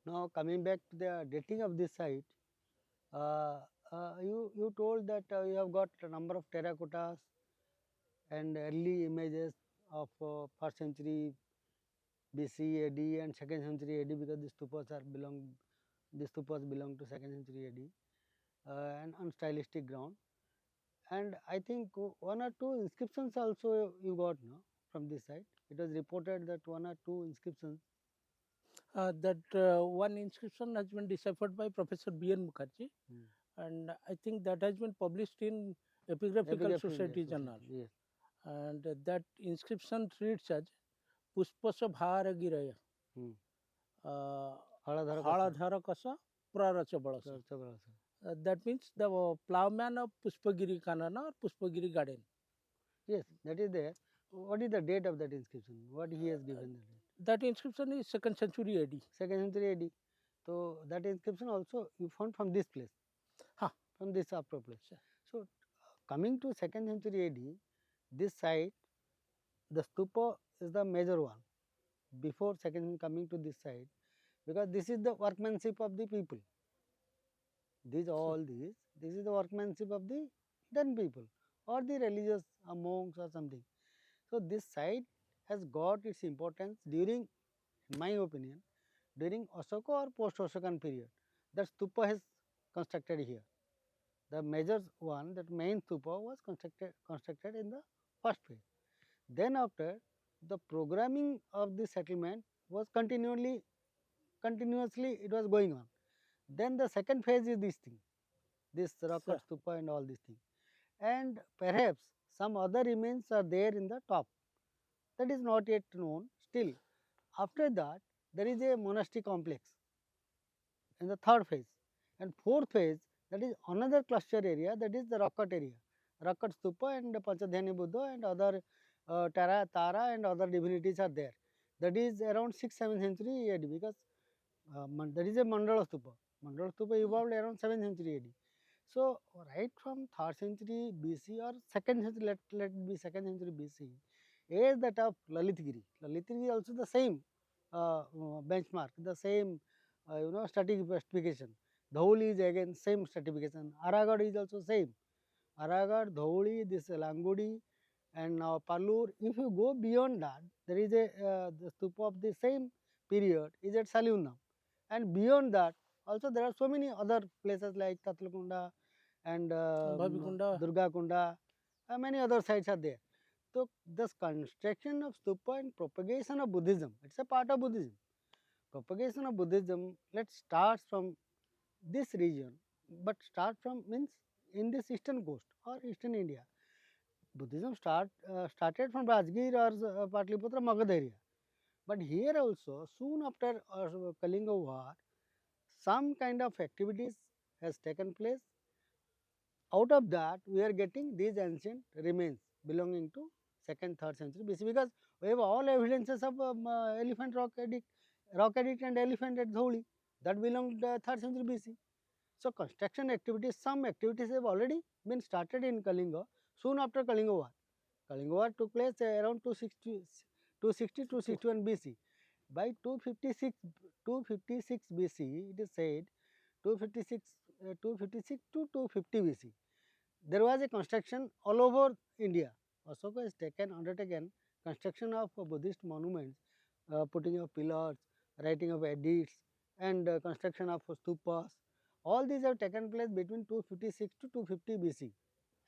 Now coming back to the dating of this site, you told that you have got a number of terracottas and early images of 1st century BC AD and 2nd century AD, because these stupas belong to 2nd century AD, and on stylistic ground. And I think one or two inscriptions also you got, no, from this site. It was reported that one or two inscriptions. That one inscription has been deciphered by Professor B.N. Mukherjee, Hmm. and I think that has been published in Epigraphical Epigraphy India Society Journal. Society, yes. And that inscription reads as Puspasa Bharagiraya, Hmm. uh, Haladhara Kasa. Haladhara Kasa Praracha Balasa. Prarcha. That means the plowman of Puspagiri Kanana or Puspagiri Garden. Yes, that is there. What is the date of that inscription? What he has given the date? That inscription is 2nd century AD. 2nd century AD. So that inscription also you found from this place, Huh. from this upper place. Sure. So coming to 2nd century AD, this site, the stupa is the major one. Before second coming to this side, because this is the workmanship of the people. This is the workmanship of the then people or the religious monks or something. So this site has got its importance during, in my opinion, during Ashoka or post Ashokan period. That stupa is constructed here. The major one, that main stupa was constructed in the first phase. Then after, the programming of the settlement was continuously it was going on. Then the second phase is this thing, this rock Sure. cut stupa and all these things. And perhaps some other remains are there in the top, that is not yet known still. After that, there is a monastic complex in the third phase, and fourth phase, that is another cluster area, that is the rock cut area, rock cut stupa and Panchadhyani Buddha and other Tara and other divinities are there. That is around 6th 7th century AD, because that is a Mandala Stupa. Mandala Stupa evolved around 7th century AD. So, right from 3rd century BC or 2nd century, let it be 2nd century BC, is that of Lalitgiri. Lalitgiri is also the same benchmark, the same stratification. Dhauli is again same stratification. Aragad is also same. Aragad, Dhauli, this Langudi and now Palur. If you go beyond that, there is a the stupa of the same period is at Saliunam, and beyond that also there are so many other places like Tatlakunda and Bhabikunda. Durga Kunda, many other sites are there. So this construction of stupa and propagation of Buddhism, it's a part of Buddhism. Propagation of Buddhism, let's start from this region, but start from means in this eastern coast or eastern India. Buddhism started from Rajgir or Patliputra, Magad area. But here also, soon after Kalinga war, some kind of activities has taken place. Out of that, we are getting these ancient remains belonging to 2nd, 3rd century BC, because we have all evidences of elephant rock edit and elephant at Dhauli that belong to 3rd century BC. So, construction activities, some activities have already been started in Kalinga soon after Kalinga war. Kalinga war took place around 260 261 BC. By 256 BC, it is said 256 to 250 BC. There was a construction all over India. Ashoka has undertaken construction of Buddhist monuments, putting of pillars, writing of edicts, and construction of stupas. All these have taken place between 256 to 250 BC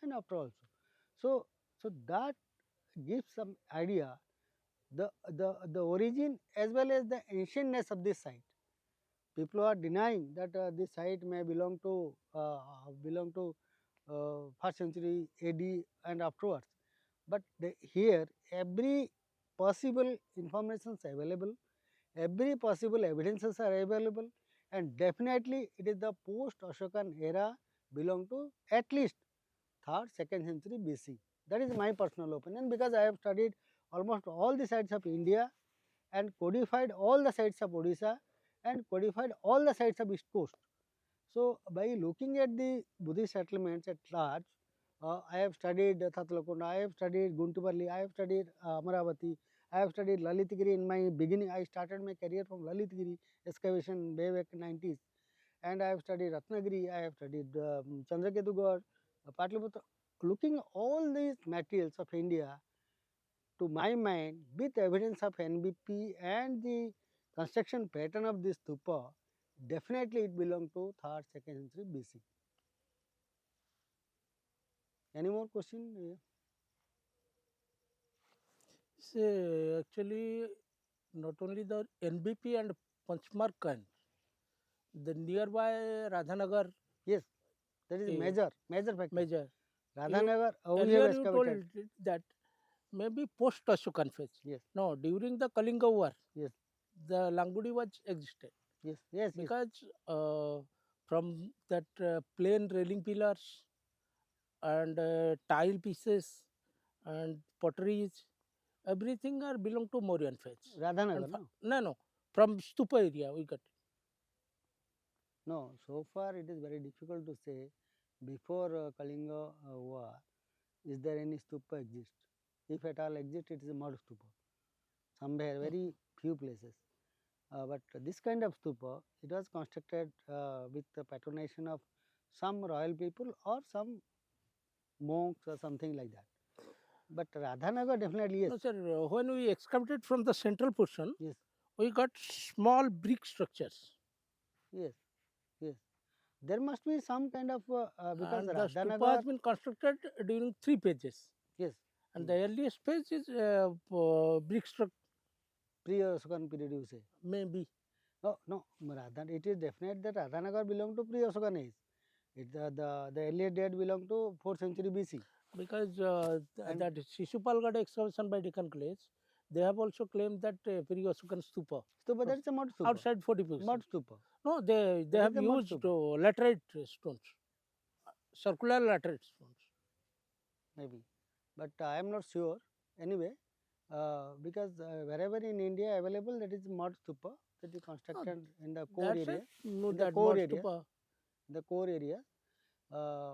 and after also. So that gives some idea the origin as well as the ancientness of this site. People are denying that this site may belong to 1st century AD and afterwards. But here every possible information is available, every possible evidences are available, and definitely it is the post Ashokan era belong to at least 3rd, 2nd century BC. That is my personal opinion, because I have studied almost all the sites of India and codified all the sites of Odisha and codified all the sites of East Coast. So, by looking at the Buddhist settlements at large, I have studied Thatlakunda, I have studied Guntuparli, I have studied Amaravati, I have studied Lalitgiri. In my beginning, I started my career from Lalitgiri excavation way back 90s, and I have studied Ratnagiri, I have studied Chandraketugarh, Patliputra. Looking all these materials of India, to my mind, with evidence of NBP and the construction pattern of this stupa, definitely it belongs to 3rd, 2nd century BC. Any more question? Say, actually, not only the NBP and Panchmark coin, the nearby Radhanagar Yes, that is eh, major factor. major. You Radhanagar, we have earlier you told excavated. that maybe post Ashokan phase. Yes, No, during the Kalinga War, yes, the Langudi was existed yes, yes, yes. because from that plain railing pillars and tile pieces and potteries, everything are belong to Mauryan phase. And Radhanagar, no? no, from stupa area we got. No, so far it is very difficult to say before Kalinga war, is there any stupa exist? If at all exist, it is a mud stupa. Somewhere, very few places. But this kind of stupa, it was constructed with the patronation of some royal people or some monks or something like that. But Radhanagar definitely yes. No, sir, when we excavated from the central portion, Yes, we got small brick structures. yes, yes. There must be some kind of because And the stupa Radhanagar, has been constructed during 3 phases. yes, And yes, the earliest phase is brick structure, pre-Ashokan period you say. maybe. No, no, Radhan, it is definite that Radhanagar belong to pre-Ashokan age. The earlier date belong to 4th century BC. Because And that Shishupalgad excavation by Deccan College, they have also claimed that Periosukan stupa stupa, that is a mud stupa. outside 40%. Mud stupa. No, they That is have the mud used stupa. laterite stones, circular laterite stones. Maybe. But I am not sure. Anyway, because wherever in India available, that is mud stupa that is No, constructed in the core that's it. area. No, In the that core mud area. stupa. The core area.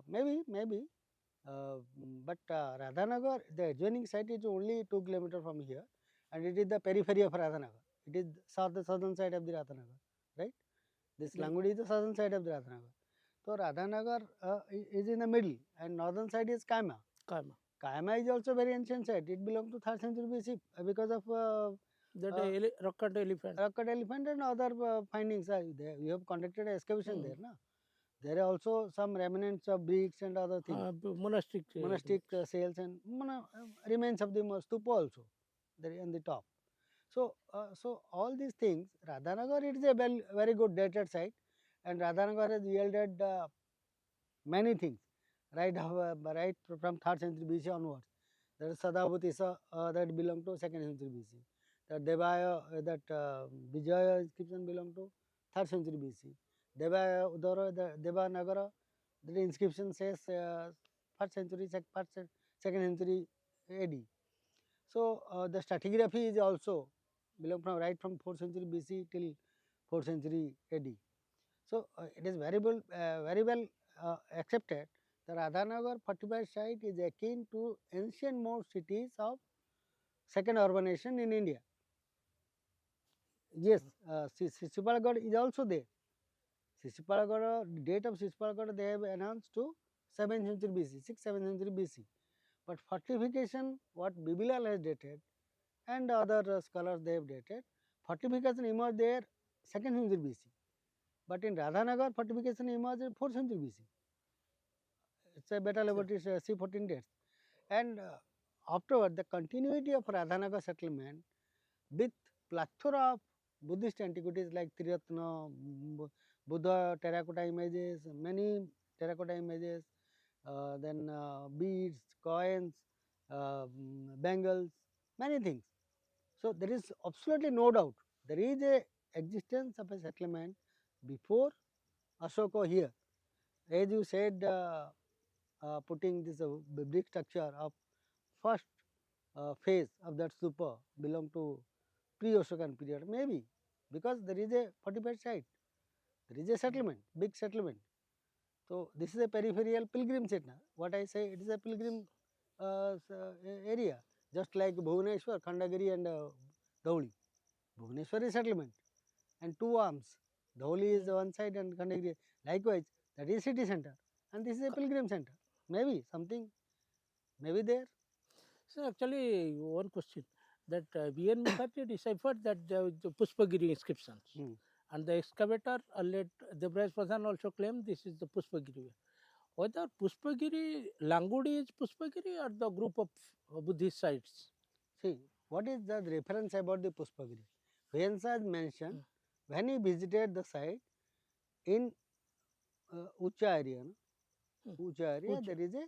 Maybe. But Radhanagar, the adjoining site is only 2 kilometers from here, and it is the periphery of Radhanagar. It is the southern side of the Radhanagar, right? This Yes. Langudi is the southern side of the Radhanagar. So Radhanagar is in the middle, and northern side is Kayama. Kayama. Kayama is also very ancient site. It belongs to 3rd century BC because of That uh, rock cut elephant. rock-cut elephant and other findings are there. We have conducted excavation there, na? There are also some remnants of bricks and other things, Monastic. monastic cells and remains of the stupa also there on the top. So all these things, Radhanagar it is a very good dated site, and Radhanagar has yielded many things, right from 3rd century BC onwards. That is Sadavutisa that belong to 2nd century BC. That Devaya, Vijaya inscription belong to 3rd century BC. Devaya Udara, the Devanagara, the inscription says 1st century, 2nd century AD. So the stratigraphy is also belong from right from 4th century BC till 4th century AD. So it is very well accepted. The Radhanagar fortified site is akin to ancient most cities of second urbanization in India. Yes, Sisipalagad is also there. Sisipalagad, date of Sisipalagad they have announced to 7th century BC, 6th, 7th century BC. But fortification, what Bibilal has dated and other scholars they have dated, fortification emerged there 2nd century BC. But in Radhanagar, fortification emerged in 4th century BC. It's a beta laboratory C14 dates. And afterward, the continuity of Radhanagar settlement with plethora of Buddhist antiquities like Triratna, Buddha terracotta images, many terracotta images, then beads, coins, bangles, many things. So there is absolutely no doubt there is a existence of a settlement before Ashoka here. As you said, putting this brick structure of first phase of that stupa belong to pre-Ashokan period, maybe because there is a fortified site, there is a settlement, big settlement. So, this is a peripheral pilgrim center. What I say, it is a pilgrim area, just like Bhubaneswar, Khandagiri and Dhauli. Bhubaneswar is settlement and two arms. Dhauli is one side and Khandagiri. Likewise, that is city center and this is a pilgrim center. Maybe something, maybe there. So actually, one question that B.N. Mukherjee deciphered that the Pushpagiri inscriptions, Hmm. and the excavator late Devraj Pradhan also claimed this is the Pushpagiri. Whether Pushpagiri, Langudi is Pushpagiri or the group of Buddhist sites? See, what is the reference about the Pushpagiri? Vyansa is mentioned when he visited the site in Ucha area. No? Ucha area, Ucha. there is a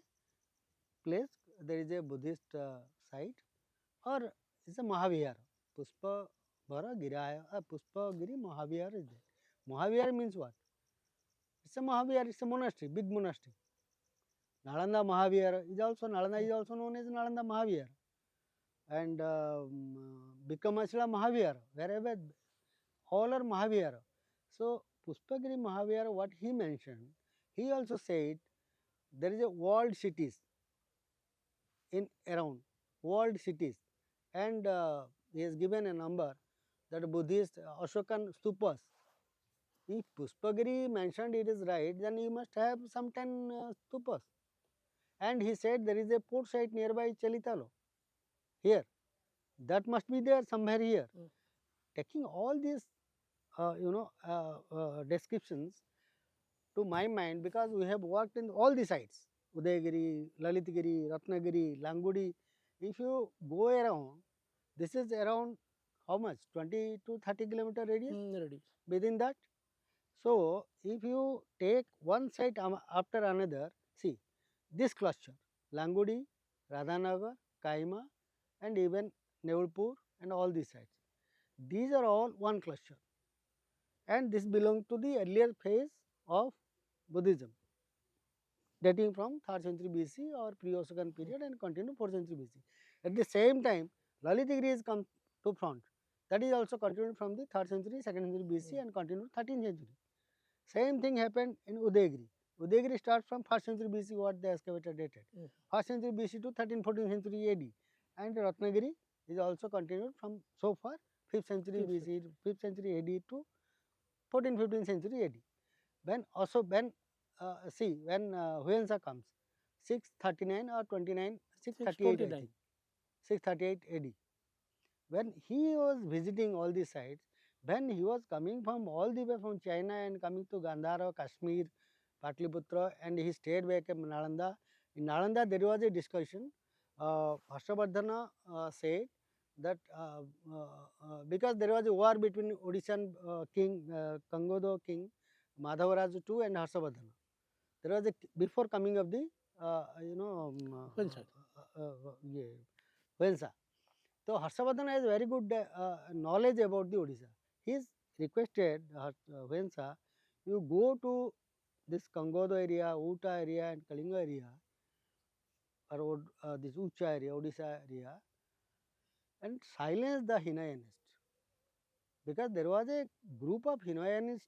place, there is a Buddhist site or it's a Mahavihara. Pushpa Vara Giraya, Pushpa Giri Mahavihara is there. Mahavihara means what? It's a Mahavihara, it's a monastery, big monastery. Nalanda Mahavihara is also, Nalanda is also known as Nalanda Mahavihara. And Bikamasla Mahavihara, wherever all are Mahavihara. So, Pushpagiri Mahavihara, what he mentioned, he also said there is a walled cities in around, walled cities, and he has given a number that Buddhist Ashokan stupas. If Pushpagiri mentioned it is right, then you must have some 10 stupas. And he said there is a port site nearby Chalitalo, here. That must be there somewhere here. Taking all these, descriptions to my mind, because we have worked in all the sites, Udayagiri, Lalitgiri, Ratnagiri, Langudi. If you go around, this is around how much? 20 to 30 kilometer radius Ready. within that. So, if you take one site after another, see this cluster, Langudi, Radhanagar, Kayama and even Neulpur and all these sites. These are all one cluster and this belongs to the earlier phase of Buddhism, dating from 3rd century BC or pre-Ashokan period and continue 4th century BC. At the same time, Lalitgiri has come to front. That is also continued from the 3rd century, 2nd century BC and continued 13th century. Same thing happened in Udayagiri. Udayagiri starts from 1st century BC, what the excavator dated. 1st century BC to 13th, 14th century AD. And Ratnagiri is also continued from so far 5th century BC, 5th century AD to 14th, 15th century AD. When also when Huyensa comes, 639 or 29, 638 I think, 638 AD. When he was visiting all these sites, when he was coming from all the way from China and coming to Gandhara, Kashmir, Patliputra, and he stayed back in Nalanda. In Nalanda, there was a discussion. Harshavardhana said that because there was a war between Odishan king, Kangodo king, Madhavaraj II and Harshavardhana. There was a before coming of the Vensa. So Harshavardhana has very good knowledge about the Odisha. He is requested Vensa, you go to this Kangodo area, Uta area and Kalinga area or this Ucha area, Odisha area and silence the Hinayanists, because there was a group of Hinayanists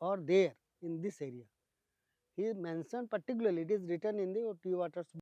are there in this area. He mentioned particularly, it is written in the Tea Waters